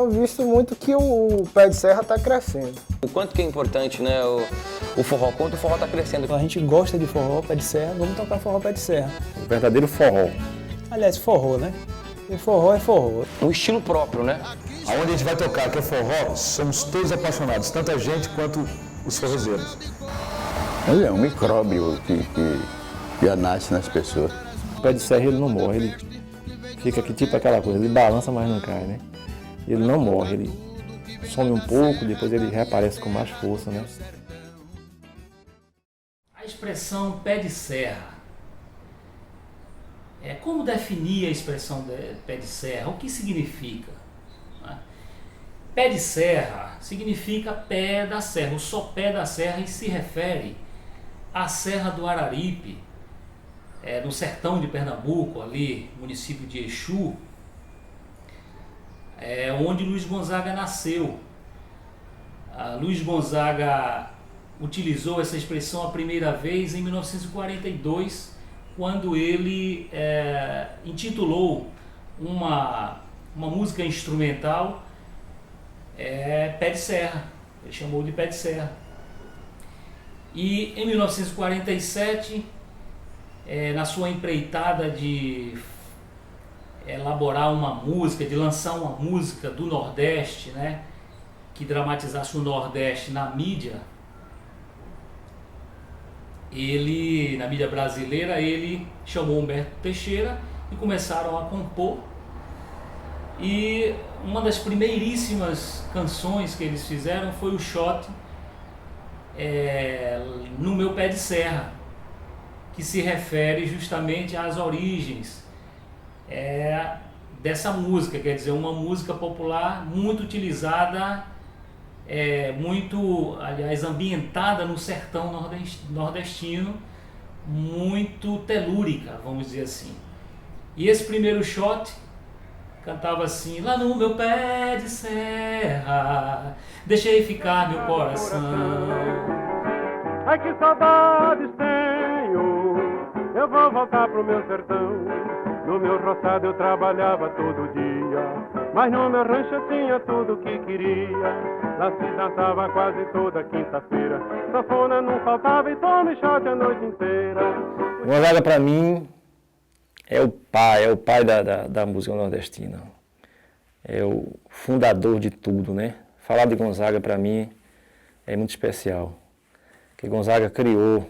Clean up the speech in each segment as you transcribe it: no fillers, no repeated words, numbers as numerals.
Eu tenho visto muito que o pé de serra está crescendo. O quanto que é importante, né, o forró, quanto o forró está crescendo. A gente gosta de forró, pé de serra, vamos tocar forró, pé de serra. O verdadeiro forró. Aliás, forró, né? E forró é forró. Um estilo próprio, né? Aonde a gente vai tocar, que é forró, somos todos apaixonados, tanto a gente quanto os forrozeiros. Ele é um micróbio que já nasce nas pessoas. O pé de serra ele não morre, ele fica aqui tipo aquela coisa, ele balança, mas não cai, né? Ele não morre, ele some um pouco, depois ele reaparece com mais força, né? A expressão pé de serra. Como definir a expressão pé de serra? O que significa? Né? Pé de serra significa pé da serra, o sopé da serra, e se refere à Serra do Araripe, no sertão de Pernambuco, ali, município de Exu, onde Luiz Gonzaga nasceu. Luiz Gonzaga utilizou essa expressão a primeira vez em 1942, quando ele intitulou uma música instrumental Pé de Serra. Ele chamou de Pé de Serra. E em 1947, na sua empreitada de elaborar uma música, de lançar uma música do Nordeste, né, que dramatizasse o Nordeste na mídia, na mídia brasileira, ele chamou Humberto Teixeira e começaram a compor. E uma das primeiríssimas canções que eles fizeram foi o Shot, No Meu Pé de Serra, que se refere justamente às origens dessa música, quer dizer, uma música popular muito utilizada, muito, aliás, ambientada no sertão nordestino, muito telúrica, vamos dizer assim. E esse primeiro Shot cantava assim: lá no meu pé de serra, deixei ficar meu coração. Ai, que saudades tenho, eu vou voltar pro meu sertão. No meu roçado eu trabalhava todo dia, mas no meu rancho eu tinha tudo o que queria. Lá se dançava quase toda quinta-feira, sanfona não faltava e tome shot a noite inteira. Gonzaga, para mim, é o pai da música nordestina. É o fundador de tudo, né? Falar de Gonzaga, para mim, é muito especial. Porque Gonzaga criou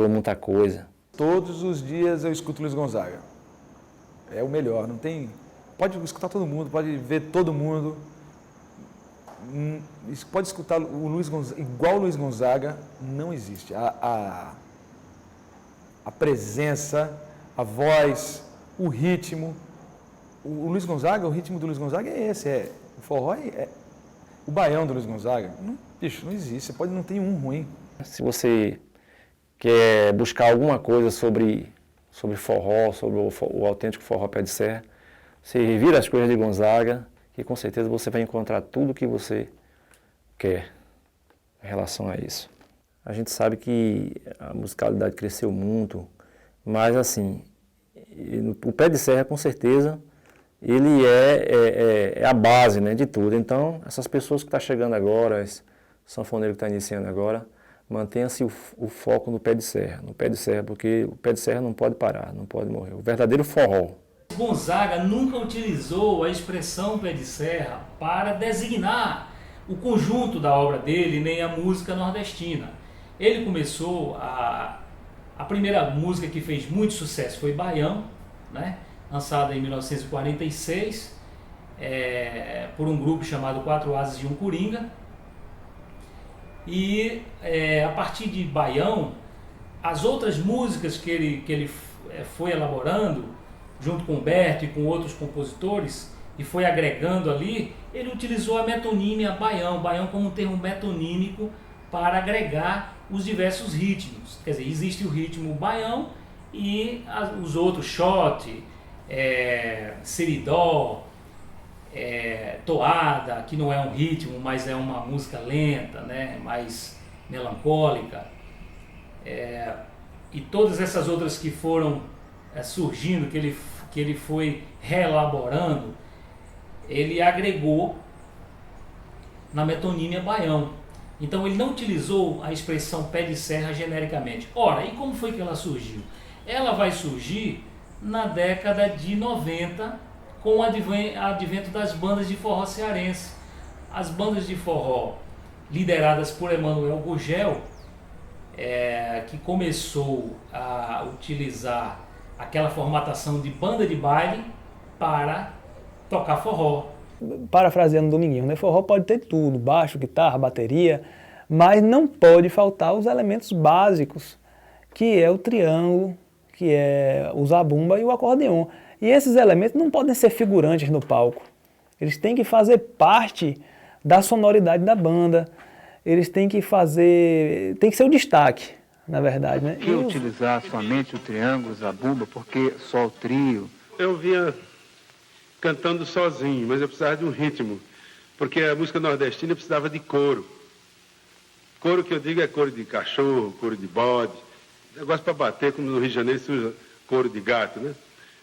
muita coisa. Todos os dias eu escuto Luiz Gonzaga. É o melhor, não tem... Pode escutar todo mundo, pode ver todo mundo. Pode escutar o Luiz Gonzaga, igual o Luiz Gonzaga, não existe. A presença, a voz, o ritmo. O Luiz Gonzaga, o ritmo do Luiz Gonzaga é esse, o forró o baião do Luiz Gonzaga. Bicho, não existe, você não tem um ruim. Se você quer buscar alguma coisa sobre forró, sobre o autêntico forró pé de serra, você revira as coisas de Gonzaga, que com certeza você vai encontrar tudo o que você quer em relação a isso. A gente sabe que a musicalidade cresceu muito, mas assim, o pé de serra com certeza ele é a base, né, de tudo. Então, essas pessoas que estão chegando agora, esse sanfoneiro que está iniciando agora, mantenha-se o foco no pé de serra, porque o pé de serra não pode parar, não pode morrer. O verdadeiro forró. Gonzaga nunca utilizou a expressão pé de serra para designar o conjunto da obra dele, nem a música nordestina. Ele começou a primeira música que fez muito sucesso foi Baião, né? lançada em 1946, por um grupo chamado Quatro Asas e um Coringa. E a partir de Baião, as outras músicas que ele foi elaborando, junto com Humberto e com outros compositores, e foi agregando ali, ele utilizou a metonímia Baião, Baião como um termo metonímico para agregar os diversos ritmos. Quer dizer, existe o ritmo Baião e os outros, shot, seridó, toada, que não é um ritmo, mas é uma música lenta, né, mais melancólica, e todas essas outras que foram surgindo, que ele foi reelaborando, ele agregou na metonímia Baião. Então ele não utilizou a expressão pé de serra genericamente. Ora, e como foi que ela surgiu? Ela vai surgir na década de 90, com o advento das bandas de forró cearense. As bandas de forró lideradas por Emanuel Gurgel, que começou a utilizar aquela formatação de banda de baile para tocar forró. Parafraseando Dominguinho, né? Forró pode ter tudo, baixo, guitarra, bateria, mas não pode faltar os elementos básicos, que é o triângulo, que é o zabumba e o acordeon. E esses elementos não podem ser figurantes no palco. Eles têm que fazer parte da sonoridade da banda. Eles têm que fazer... tem que ser o destaque, na verdade, né? E utilizar somente o triângulo, o zabumba, porque só o trio... Eu vinha cantando sozinho, mas eu precisava de um ritmo, porque a música nordestina precisava de coro. Coro que eu digo é coro de cachorro, coro de bode, negócio para bater, como no Rio de Janeiro se usa coro de gato, né?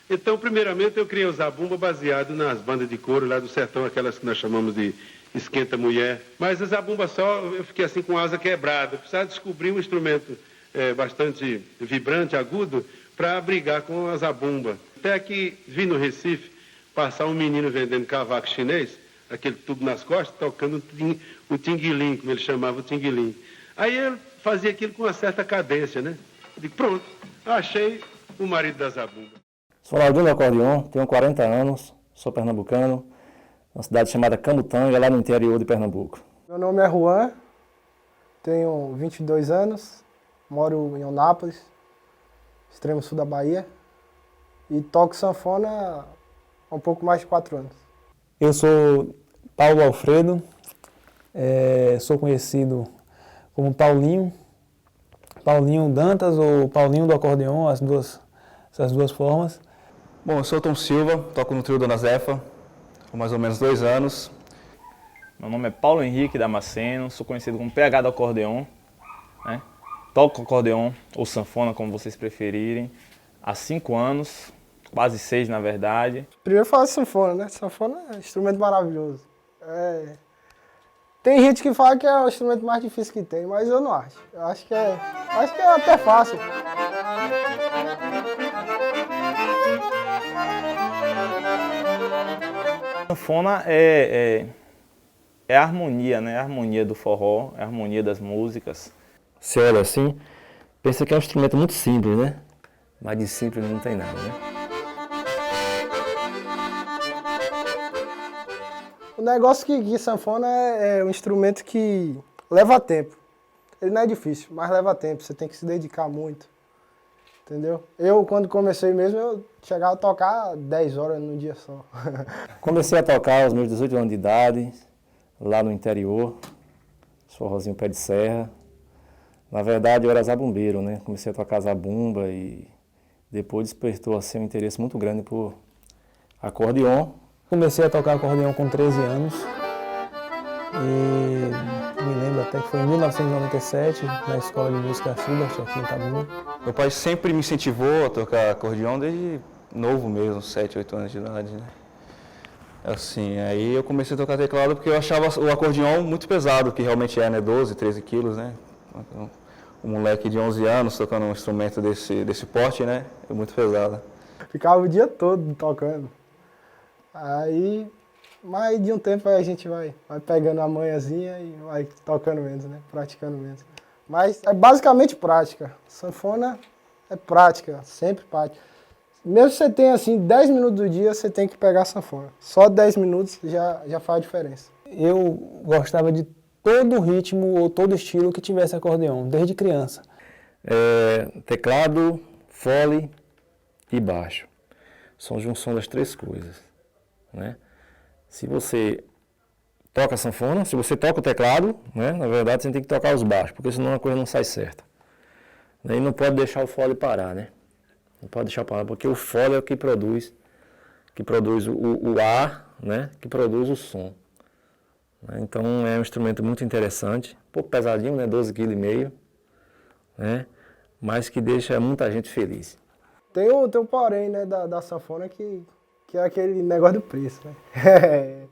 Então, primeiramente, eu criei o zabumba baseado nas bandas de coro lá do sertão, aquelas que nós chamamos de esquenta mulher. Mas a zabumba só, eu fiquei assim com a asa quebrada. Eu precisava descobrir um instrumento bastante vibrante, agudo, para brigar com a zabumba. Até que vi no Recife passar um menino vendendo cavaco chinês, aquele tubo nas costas, tocando o tinguilim, como ele chamava o tinguilim. Aí ele fazia aquilo com uma certa cadência, né? Eu digo, pronto, achei o marido da zabumba. Sou Laudinho do acordeon, tenho 40 anos, sou pernambucano, uma cidade chamada Camutanga, lá no interior de Pernambuco. Meu nome é Juan, tenho 22 anos, moro em Onápolis, extremo sul da Bahia, e toco sanfona há um pouco mais de 4 anos. Eu sou Paulo Alfredo, sou conhecido como Paulinho Dantas ou Paulinho do acordeon, essas duas formas. Bom, eu sou Tom Silva, toco no trio Dona Zefa há mais ou menos 2 anos. Meu nome é Paulo Henrique Damasceno, sou conhecido como PH do acordeon, né? Toco acordeon ou sanfona, como vocês preferirem, há 5 anos, quase 6 na verdade. Primeiro falar de sanfona, né? Sanfona é um instrumento maravilhoso. Tem gente que fala que é o instrumento mais difícil que tem, mas eu não acho. Eu acho que é até fácil. Sanfona é a harmonia, né? A harmonia do forró, a harmonia das músicas. Você olha assim, pensa que é um instrumento muito simples, né? Mas de simples não tem nada, né? O negócio que sanfona é um instrumento que leva tempo. Ele não é difícil, mas leva tempo. Você tem que se dedicar muito. Entendeu? Eu, quando comecei mesmo, eu chegava a tocar 10 horas no dia só. Comecei a tocar aos meus 18 anos de idade, lá no interior, forrozinho pé de serra. Na verdade, eu era zabumbeiro, né? Comecei a tocar zabumba e depois despertou assim, um interesse muito grande por acordeon. Comecei a tocar acordeon com 13 anos e me lembro até que foi em 1997, na Escola de Música Schubert, aqui em Itabuna. Meu pai sempre me incentivou a tocar acordeon desde novo mesmo, 7, 8 anos de idade, né? Assim, aí eu comecei a tocar teclado porque eu achava o acordeon muito pesado, que realmente é, né? 12, 13 quilos, né? Um moleque de 11 anos tocando um instrumento desse porte, né? É muito pesado. Ficava o dia todo tocando. Aí, mas de um tempo aí a gente vai pegando a manhãzinha e vai tocando menos, né? Praticando menos. Mas é basicamente prática. Sanfona é prática, sempre prática. Mesmo que você tenha assim 10 minutos do dia, você tem que pegar a sanfona. Só 10 minutos já faz a diferença. Eu gostava de todo ritmo ou todo estilo que tivesse acordeon, desde criança. Teclado, fole e baixo. São a junção das três coisas, né? Se você toca a sanfona, se você toca o teclado, né, na verdade você tem que tocar os baixos, porque senão a coisa não sai certa. E não pode deixar o fole parar, né? Não pode deixar parar, porque o fole é o que produz o ar, né, que produz o som. Então é um instrumento muito interessante, um pouco pesadinho, né, 12,5 kg, né, mas que deixa muita gente feliz. Tem um porém, né, da sanfona que é aquele negócio do preço, né?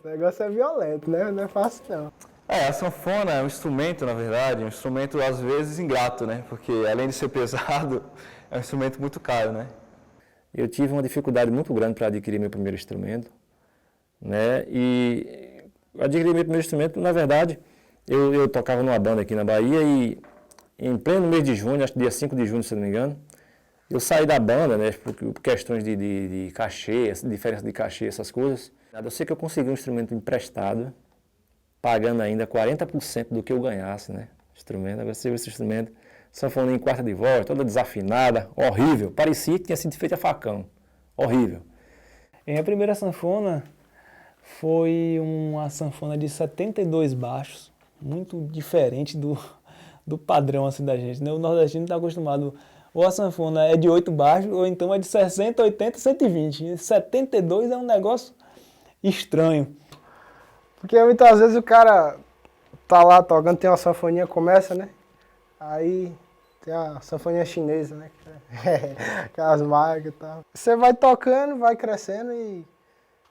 O negócio é violento, né? Não é fácil não. A sanfona é um instrumento, na verdade, um instrumento às vezes ingrato, né? Porque além de ser pesado, é um instrumento muito caro, né? Eu tive uma dificuldade muito grande para adquirir meu primeiro instrumento, né? E adquiri meu primeiro instrumento, na verdade, eu tocava numa banda aqui na Bahia e em pleno mês de junho, acho que dia 5 de junho, se não me engano, eu saí da banda, né, por questões de cachê, diferença de cachê, essas coisas. Eu sei que eu consegui um instrumento emprestado, pagando ainda 40% do que eu ganhasse, né, instrumento. Agora você viu esse instrumento, sanfoninha em quarta de voz, toda desafinada, horrível, parecia que tinha sido feita a facão, horrível. Minha primeira sanfona foi uma sanfona de 72 baixos, muito diferente do padrão assim da gente, né? O nordestino está acostumado, ou a sanfona é de 8 baixos, ou então é de 60, 80, 120. 72 é um negócio estranho. Porque muitas vezes o cara tá lá tocando, tem uma sanfoninha, começa, né? Aí tem a sanfoninha chinesa, né? Aquelas marcas e tal. Você vai tocando, vai crescendo e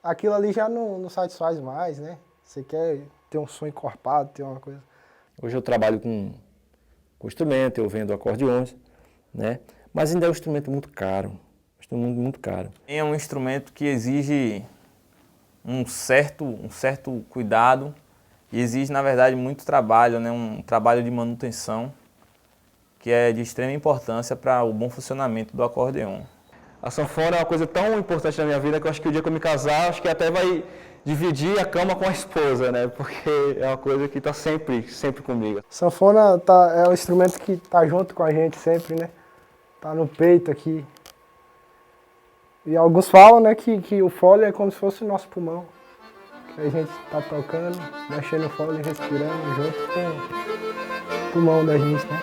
aquilo ali já não satisfaz mais, né? Você quer ter um som encorpado, ter uma coisa. Hoje eu trabalho com instrumento, eu vendo acordeões, né? Mas ainda é um instrumento muito caro, muito caro. É um instrumento que exige um certo cuidado e exige, na verdade, muito trabalho, né? Um trabalho de manutenção que é de extrema importância para o bom funcionamento do acordeon. A sanfona é uma coisa tão importante na minha vida que eu acho que o dia que eu me casar, acho que até vai dividir a cama com a esposa, né? Porque é uma coisa que está sempre comigo. Sanfona é um instrumento que tá junto com a gente sempre, né? Tá no peito aqui. E alguns falam, né, que o fole é como se fosse o nosso pulmão. Que a gente tá tocando, mexendo o fole, respirando junto com o pulmão da gente, né?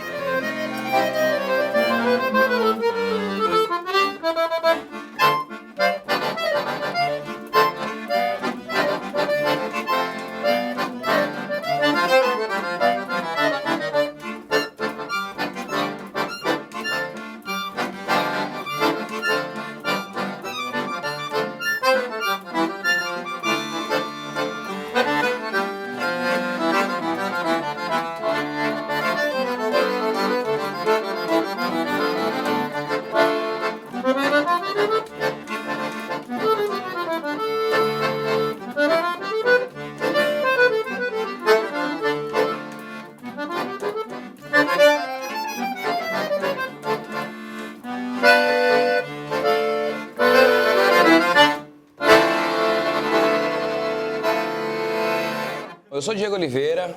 Eu sou Diego Oliveira,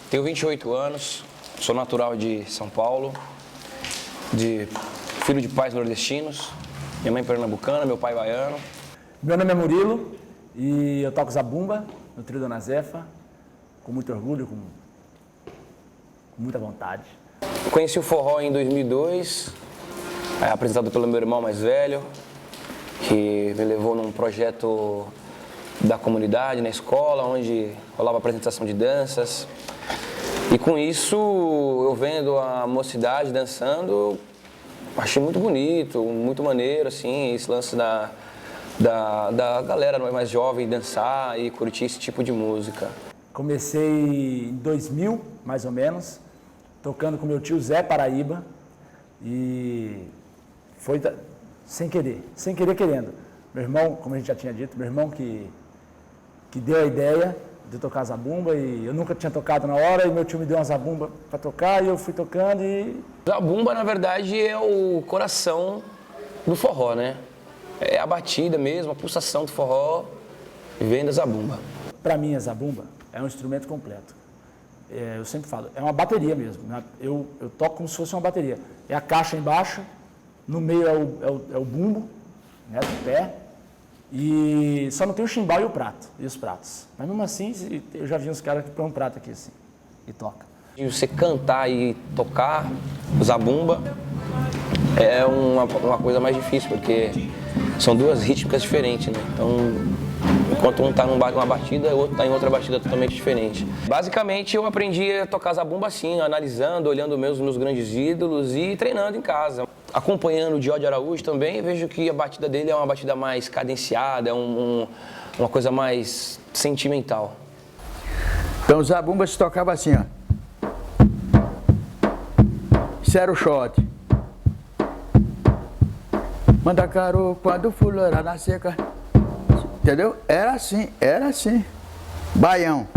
tenho 28 anos, sou natural de São Paulo, filho de pais nordestinos, minha mãe pernambucana, meu pai baiano. Meu nome é Murilo e eu toco zabumba no trio Dona Zefa, com muito orgulho, com muita vontade. Conheci o forró em 2002, apresentado pelo meu irmão mais velho, que me levou num projeto da comunidade, na escola, onde rolava apresentação de danças. E com isso, eu vendo a mocidade dançando, achei muito bonito, muito maneiro, assim, esse lance da galera mais jovem dançar e curtir esse tipo de música. Comecei em 2000, mais ou menos, tocando com meu tio Zé Paraíba e foi sem querer querendo. Meu irmão, como a gente já tinha dito, meu irmão que deu a ideia de tocar zabumba e eu nunca tinha tocado na hora e meu tio me deu uma zabumba para tocar e eu fui tocando e... Zabumba, na verdade, é o coração do forró, né? É a batida mesmo, a pulsação do forró, vem da zabumba. Para mim, a zabumba é um instrumento completo. Eu sempre falo, é uma bateria mesmo, né? Eu toco como se fosse uma bateria. É a caixa embaixo, no meio é o bumbo, né, do pé, e só não tem o chimbal e o prato, e os pratos. Mas mesmo assim, eu já vi uns caras que põem um prato aqui assim, e toca. E você cantar e tocar zabumba é uma coisa mais difícil, porque são duas rítmicas diferentes, né? Então, enquanto um está numa batida, o outro está em outra batida totalmente diferente. Basicamente, eu aprendi a tocar zabumba assim, analisando, olhando os meus grandes ídolos e treinando em casa. Acompanhando o Jorge Araújo também, vejo que a batida dele é uma batida mais cadenciada, é uma coisa mais sentimental. Então, zabumba se tocava assim, ó. Isso era o shot. Manda caro quando fulora na seca. Entendeu? Era assim, era assim. Baião.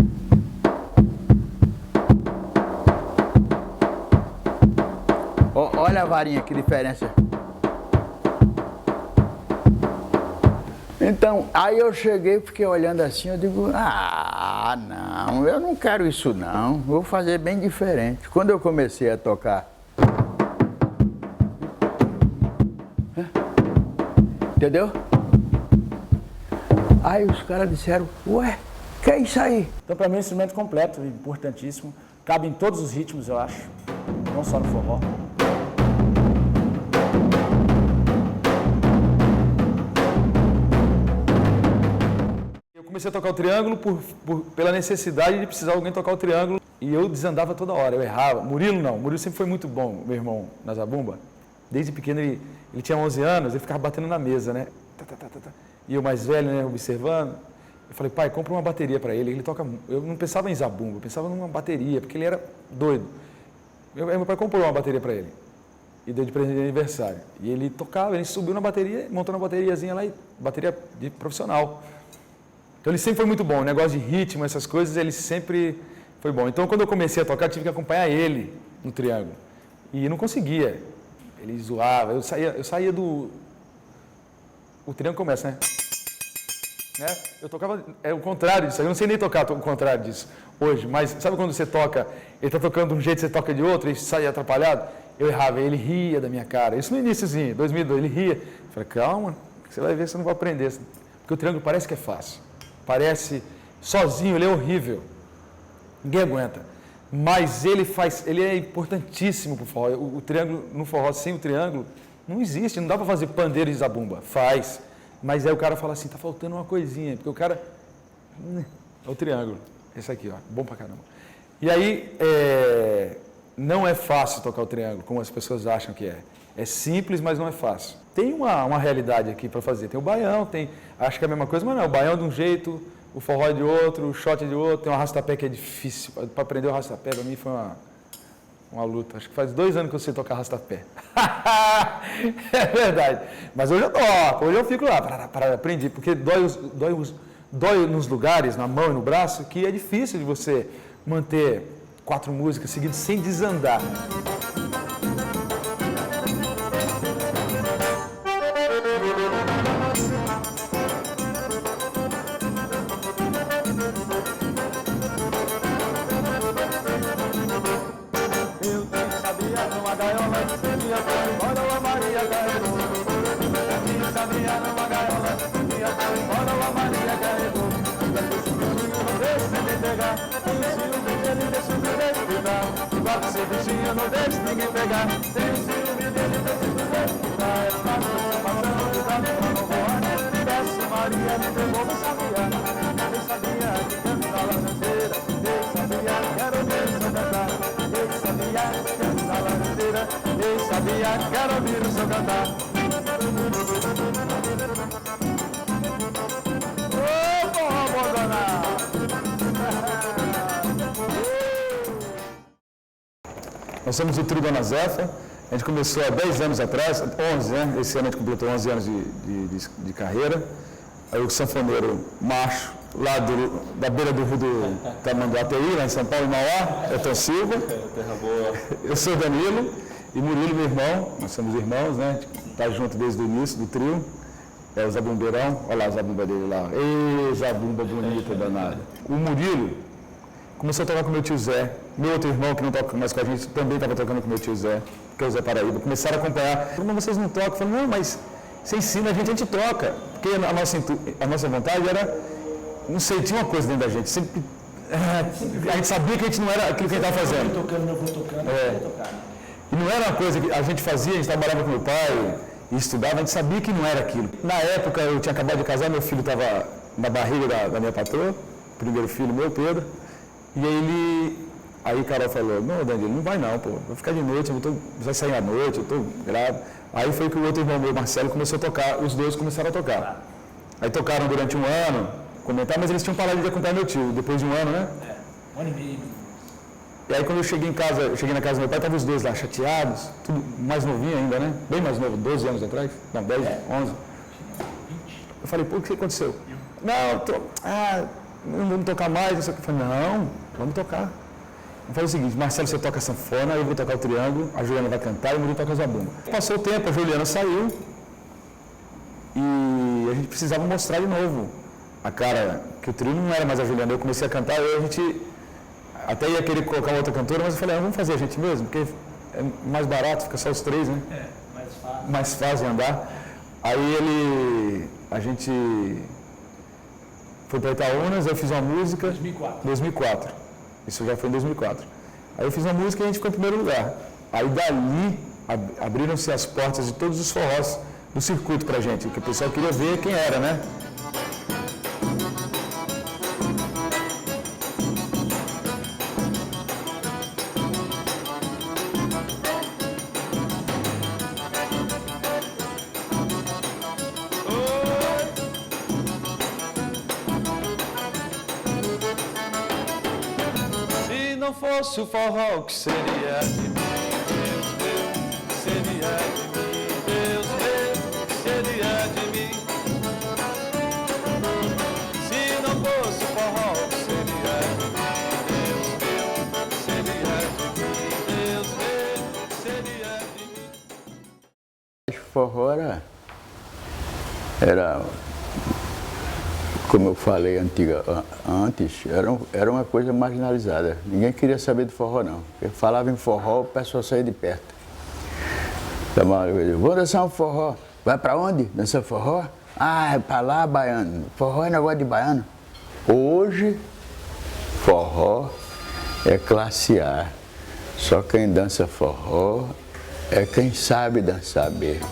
Olha a varinha, que diferença. Então, aí eu cheguei, fiquei olhando assim, eu digo, não, eu não quero isso não, vou fazer bem diferente. Quando eu comecei a tocar, entendeu? Aí os caras disseram, ué, que é isso aí? Então, para mim, é um instrumento completo, importantíssimo. Cabe em todos os ritmos, eu acho, não só no forró. Eu comecei a tocar o triângulo pela necessidade de precisar alguém tocar o triângulo. E eu desandava toda hora, eu errava. Murilo sempre foi muito bom, meu irmão, na zabumba. Desde pequeno, ele tinha 11 anos, ele ficava batendo na mesa, né? E eu mais velho, né, observando. Eu falei, pai, compra uma bateria para ele. Ele toca. Eu não pensava em zabumba, eu pensava numa bateria, porque ele era doido. Meu pai comprou uma bateria para ele e deu de presente de aniversário. E ele tocava, ele subiu na bateria, montou uma bateriazinha lá, bateria de profissional. Então ele sempre foi muito bom, o negócio de ritmo, essas coisas, ele sempre foi bom. Então quando eu comecei a tocar, eu tive que acompanhar ele no triângulo. E não conseguia. Ele zoava, eu saía do... O triângulo começa, né? Eu tocava, é o contrário disso, eu não sei nem tocar o contrário disso hoje, mas sabe quando você toca, ele está tocando de um jeito, você toca de outro e sai atrapalhado? Eu errava, ele ria da minha cara, isso no iníciozinho, 2002, ele ria. Eu falei, calma, você vai ver, você não vai aprender, porque o triângulo parece que é fácil, parece sozinho, ele é horrível, ninguém aguenta, mas ele é importantíssimo para o forró. O triângulo, no forró, sem o triângulo, não existe, não dá para fazer pandeiro e zabumba, faz. Mas aí o cara fala assim, tá faltando uma coisinha, porque o cara... É o triângulo, esse aqui, ó, bom pra caramba. E aí, não é fácil tocar o triângulo, como as pessoas acham que é. É simples, mas não é fácil. Tem uma realidade aqui para fazer, tem o baião, acho que é a mesma coisa, mas não, o baião é de um jeito, o forró é de outro, o shot é de outro, tem o arrastapé que é difícil. Para aprender o arrastapé, para mim foi uma luta. Acho que faz 2 anos que eu sei tocar arrastapé. É verdade. Mas hoje eu toco, hoje eu fico lá, aprendi, porque dói nos lugares, na mão e no braço, que é difícil de você manter 4 músicas seguidas sem desandar. Você vizinho, não deixe ninguém pegar. Tem o ciúme dele, deixa do respirar. É fácil essa passão de dar pra não voar. Peço Maria, me devolva essa viagem. Eu sabia que canta a laranjeira. Eu sabia, quero ouvir o seu cantar. Eu sabia, canta a laranjeira. Eu sabia, quero ouvir o seu cantar. Ô, porra, abandonado! Nós somos o Trio Dona Zefa, a gente começou há 10 anos atrás, 11, né? Esse ano a gente completou 11 anos de carreira. Aí o sanfoneiro macho, lá da beira do rio do Tamanduateí, lá em São Paulo, em Mauá, é Tom Silva. Eu sou Danilo. E Murilo, meu irmão, nós somos irmãos, né? A gente tá junto desde o início do trio. É o Zabumbeirão, olha lá o Zabumba dele lá. Ê, Zabumba bonita, danada. O Murilo começou a tocar com meu tio Zé. Meu outro irmão, que não toca mais com a gente, também estava tocando com meu tio Zé, que é o Zé Paraíba. Começaram a acompanhar. Mas vocês não tocam? Eu falei, não, mas você ensina a gente toca. Porque a nossa vontade era, não sei, tinha uma coisa dentro da gente. Sempre, a gente sabia que a gente não era aquilo que a gente estava fazendo. Eu vou tocando, eu vou tocar. E não era uma coisa que a gente fazia, a gente trabalhava com meu pai e estudava, a gente sabia que não era aquilo. Na época, eu tinha acabado de casar, meu filho estava na barriga da minha patroa, primeiro filho meu, Pedro. E aí Carol falou, não, Danilo, não vai não, pô, vou ficar de noite, vai sair à noite, eu estou grávida. Aí foi que o outro irmão meu, Marcelo, começou a tocar, os dois começaram a tocar. Aí tocaram durante um ano, comentar, mas eles tinham parado de acompanhar meu tio, depois de um ano, né? Um ano e meio. E aí quando eu cheguei na casa do meu pai, estavam os dois lá, chateados, tudo mais novinho ainda, né? Bem mais novo, 12 anos atrás, não, 10, 11. Eu falei, pô, o que aconteceu? Não vamos tocar mais, não sei o que. Eu falei, não, vamos tocar. Eu falei o seguinte, Marcelo, você toca sanfona, eu vou tocar o triângulo, a Juliana vai cantar e o Murilo toca zabumba. Passou o tempo, a Juliana saiu e a gente precisava mostrar de novo a cara, que o trio não era mais a Juliana. Eu comecei a cantar e a gente até ia querer colocar outra cantora, mas eu falei, vamos fazer a gente mesmo, porque é mais barato, fica só os três, né? Mais fácil. Mais fácil de andar. Aí a gente foi para Itaúnas, eu fiz uma música. 2004. Isso já foi em 2004. Aí eu fiz uma música e a gente ficou em primeiro lugar. Aí dali abriram-se as portas de todos os forrós do circuito pra gente, porque o pessoal queria ver quem era, né? Se não fosse o forró, o que seria de mim? Deus meu, seria de mim. Deus meu, seria de mim. Se não fosse o forró, o que seria de mim? Deus meu, seria de mim. Deus meu, seria de mim. O forró era, como eu falei antes, era uma coisa marginalizada. Ninguém queria saber do forró, não. Eu falava em forró, o pessoal saía de perto. Vou dançar um forró. Vai pra onde? Dançar forró? Ah, é pra lá, baiano. Forró é negócio de baiano. Hoje, forró é classe A. Só quem dança forró é quem sabe dançar mesmo.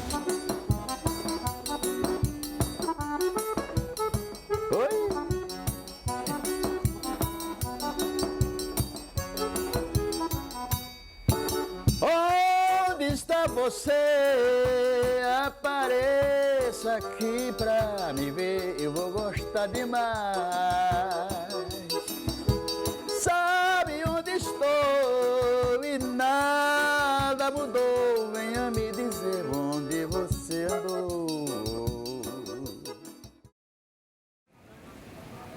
Você apareça aqui pra me ver, eu vou gostar demais. Sabe onde estou e nada mudou, venha me dizer onde você andou.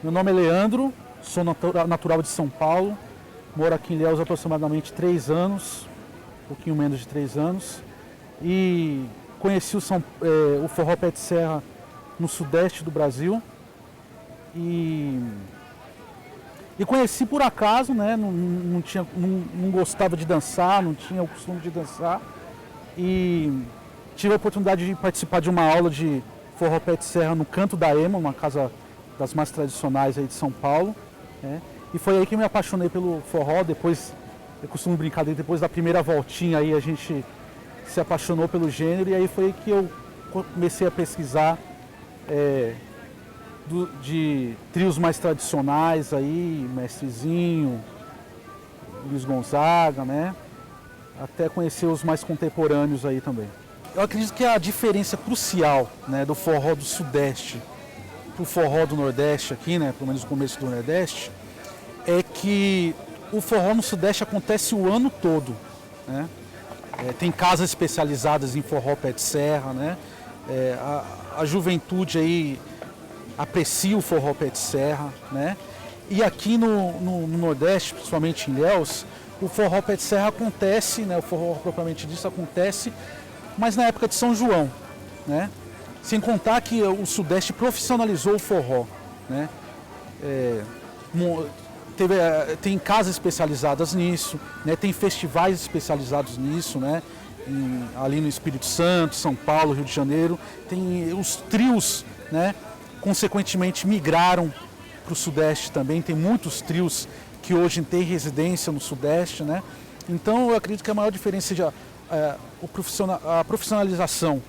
Meu nome é Leandro, sou natural de São Paulo, moro aqui em Ilhéus há aproximadamente 3 anos, um pouquinho menos de 3 anos. E conheci o forró pé de serra no sudeste do Brasil e conheci por acaso, né? Não gostava de dançar, não tinha o costume de dançar e tive a oportunidade de participar de uma aula de forró pé de serra no Canto da Ema, uma casa das mais tradicionais aí de São Paulo, né? E foi aí que eu me apaixonei pelo forró. Depois, eu costumo brincar, depois da primeira voltinha aí a gente se apaixonou pelo gênero e aí foi que eu comecei a pesquisar de trios mais tradicionais aí, Mestrezinho, Luiz Gonzaga, né? Até conhecer os mais contemporâneos aí também. Eu acredito que a diferença crucial, né, do forró do Sudeste para o forró do Nordeste aqui, né, pelo menos no começo do Nordeste, é que o forró no Sudeste acontece o ano todo, né? Tem casas especializadas em forró pé de serra, né? A juventude aí aprecia o forró pé de serra, né? E aqui no Nordeste, principalmente em Ilhéus, o forró pé de serra acontece, né, o forró propriamente disso acontece, mas na época de São João, né? Sem contar que o Sudeste profissionalizou o forró, né? Tem casas especializadas nisso, né? Tem festivais especializados nisso, né? Ali no Espírito Santo, São Paulo, Rio de Janeiro. Tem os trios, né? Consequentemente migraram para o Sudeste também. Tem muitos trios que hoje têm residência no Sudeste, né? Então eu acredito que a maior diferença seja a profissionalização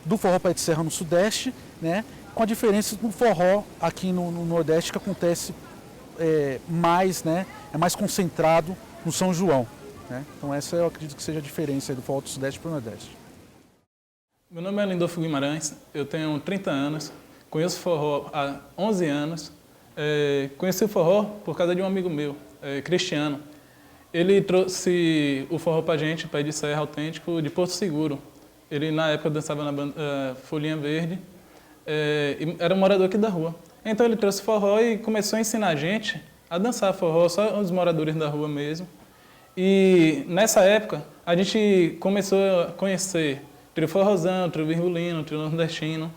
do forró pé de serra no Sudeste, né? Com a diferença do forró aqui no Nordeste, que acontece mais, né? É mais concentrado no São João, né? Então essa eu acredito que seja a diferença do forró do Sudeste para o Nordeste. Meu nome é Lindolfo Guimarães, eu tenho 30 anos, conheço forró há 11 anos. Conheci o forró por causa de um amigo meu, Cristiano. Ele trouxe o forró pra gente, pé de serra autêntico, de Porto Seguro. Ele, na época, dançava na banda Folhinha Verde, e era um morador aqui da rua. Então ele trouxe forró e começou a ensinar a gente a dançar forró, só os moradores da rua mesmo. E nessa época, a gente começou a conhecer trio forrozão, trio virgulino, trio nordestino.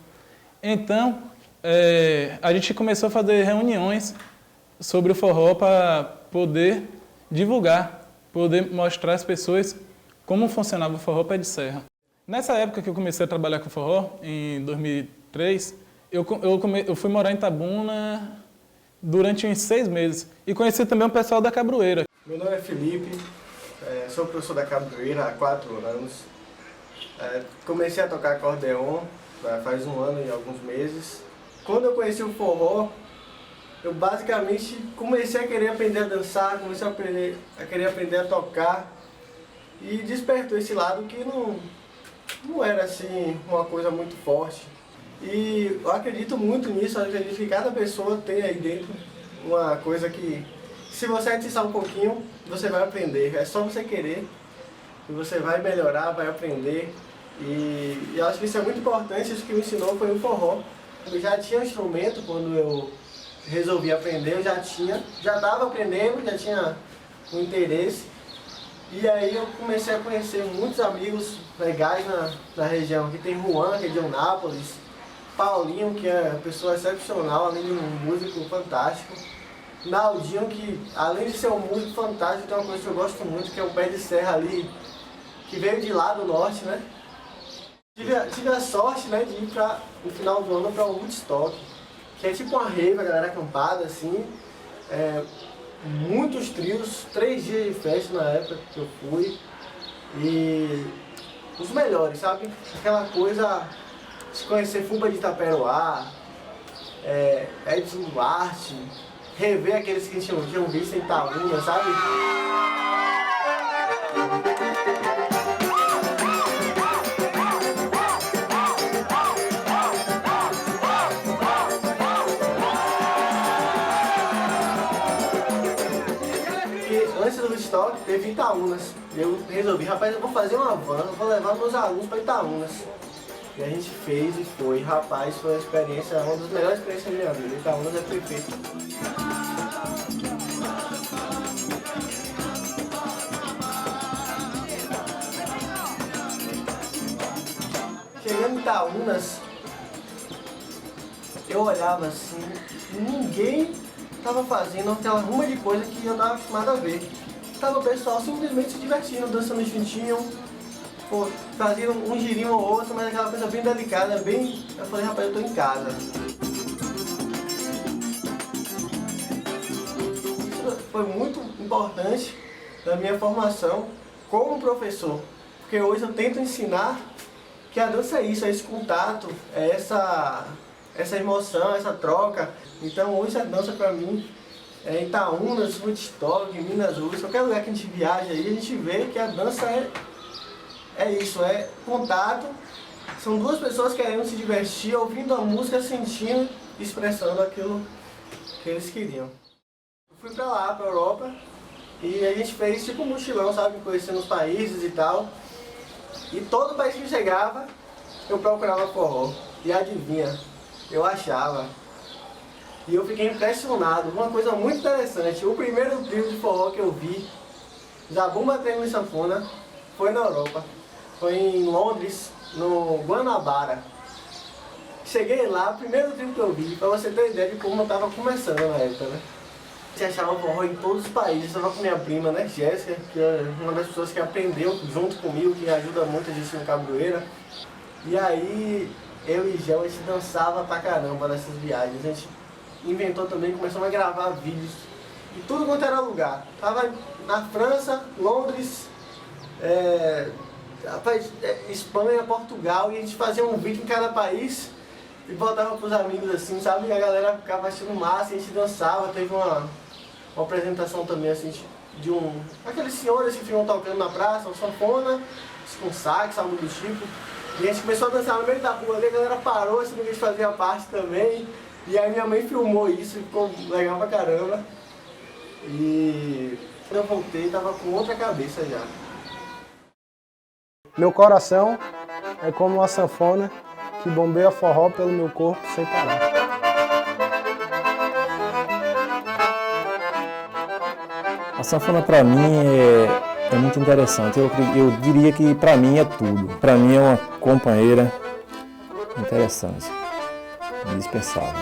Então, a gente começou a fazer reuniões sobre o forró para poder divulgar, poder mostrar às pessoas como funcionava o forró pé de serra. Nessa época que eu comecei a trabalhar com forró, em 2003, eu fui morar em Itabuna durante uns 6 meses e conheci também o pessoal da Cabroeira. Meu nome é Felipe, sou professor da Cabroeira há 4 anos. Comecei a tocar acordeon faz 1 ano e alguns meses. Quando eu conheci o forró, eu basicamente comecei a querer aprender a dançar, comecei a querer aprender a tocar e despertou esse lado que não era assim uma coisa muito forte. E eu acredito muito nisso, eu acredito que cada pessoa tem aí dentro uma coisa que, se você atiçar um pouquinho, você vai aprender. É só você querer e você vai melhorar, vai aprender. E eu acho que isso é muito importante, isso que me ensinou foi o forró. Eu já tinha um instrumento quando eu resolvi aprender, eu já estava aprendendo, já tinha um interesse. E aí eu comecei a conhecer muitos amigos legais na região. Aqui tem Juan, que é de Eunápolis, Paulinho, que é uma pessoa excepcional, além de um músico fantástico. Naldinho, que além de ser um músico fantástico, tem uma coisa que eu gosto muito, que é o pé de serra ali, que veio de lá do norte, né? Tive a sorte, né, de ir no final do ano para o Woodstock, que é tipo uma rave, a galera acampada, assim. Muitos trios, 3 dias de festa na época que eu fui. E os melhores, sabe? Aquela coisa, se conhecer Fuba de Itaperoá, Edson Duarte, rever aqueles que tinham visto em Itaúna, sabe? Antes do Woodstock teve Itaúnas. Eu resolvi, rapaz, eu vou fazer uma van, eu vou levar meus alunos para Itaúnas. E a gente fez e foi, rapaz, foi uma experiência, uma das melhores experiências da minha vida. Itaúnas é perfeito. Chegando em Itaúnas, eu olhava assim, ninguém estava fazendo aquela ruma de coisa que eu estava acostumado a ver. Tava o pessoal simplesmente se divertindo, dançando juntinho, fazendo um girinho ou outro, mas aquela coisa bem delicada, bem... Eu falei, rapaz, eu tô em casa. Isso foi muito importante na minha formação como professor, porque hoje eu tento ensinar que a dança é isso, é esse contato, é essa emoção, essa troca. Então hoje a dança pra mim é Itaúnas, Woodstock, Minas Gerais, qualquer lugar que a gente viaja aí, a gente vê que a dança é isso, é contato. São 2 pessoas querendo se divertir, ouvindo a música, sentindo, expressando aquilo que eles queriam. Eu fui pra lá, pra Europa, e a gente fez tipo um mochilão, sabe, conhecendo os países e tal. E todo país que chegava, eu procurava forró. E adivinha, eu achava. E eu fiquei impressionado. Uma coisa muito interessante, o primeiro trio de forró que eu vi Zabumba Treino e Sanfona foi na Europa, foi em Londres, no Guanabara. Cheguei lá, primeiro trio que eu vi, pra você ter ideia de como eu tava começando na época, né? Você achava forró em todos os países, eu tava com minha prima, né, Jéssica, que é uma das pessoas que aprendeu junto comigo, que ajuda muito a gente no Cabroeira. E aí, eu e Gel, a gente dançava pra caramba nessas viagens. A gente inventou também, começamos a gravar vídeos e tudo quanto era lugar. Tava na França, Londres, Espanha, Portugal, e a gente fazia um vídeo em cada país e voltava pros amigos assim, sabe? E a galera ficava achando massa, e a gente dançava. Teve uma apresentação também assim de aqueles senhores que ficam tocando na praça, uma sanfona, com sax, algo do tipo. E a gente começou a dançar no meio da rua ali, a galera parou, assim, a gente fazia parte também. E aí minha mãe filmou isso, ficou legal pra caramba. E quando eu voltei, tava com outra cabeça já. Meu coração é como uma sanfona que bombeia forró pelo meu corpo sem parar. A sanfona para mim é muito interessante. Eu diria que para mim é tudo. Para mim é uma companheira interessante, indispensável.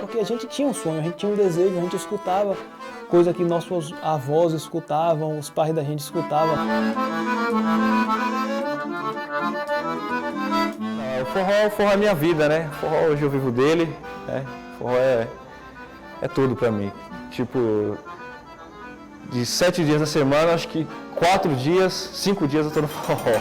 Porque a gente tinha um sonho, a gente tinha um desejo, a gente escutava coisa que nossos avós escutavam, os pais da gente escutavam. O forró é minha vida, né? O forró hoje eu vivo dele, né? O forró é tudo pra mim. Tipo, de 7 dias da semana, acho que 4 dias, 5 dias eu tô no forró.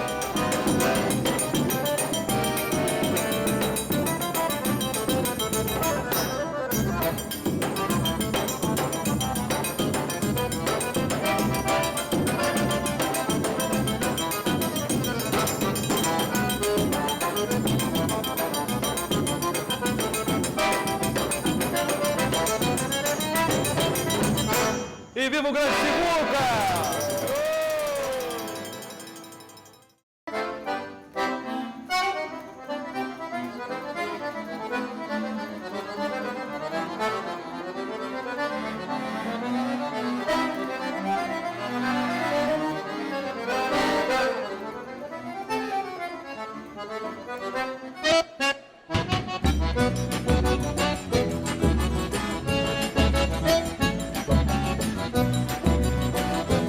E viva o Grande Simuca!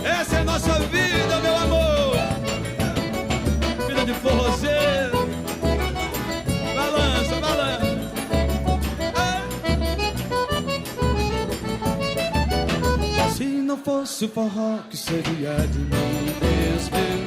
Essa é a nossa vida, meu amor. Vida de forrozeiro. Balança, balança. Se não fosse o forró, que seria de mim?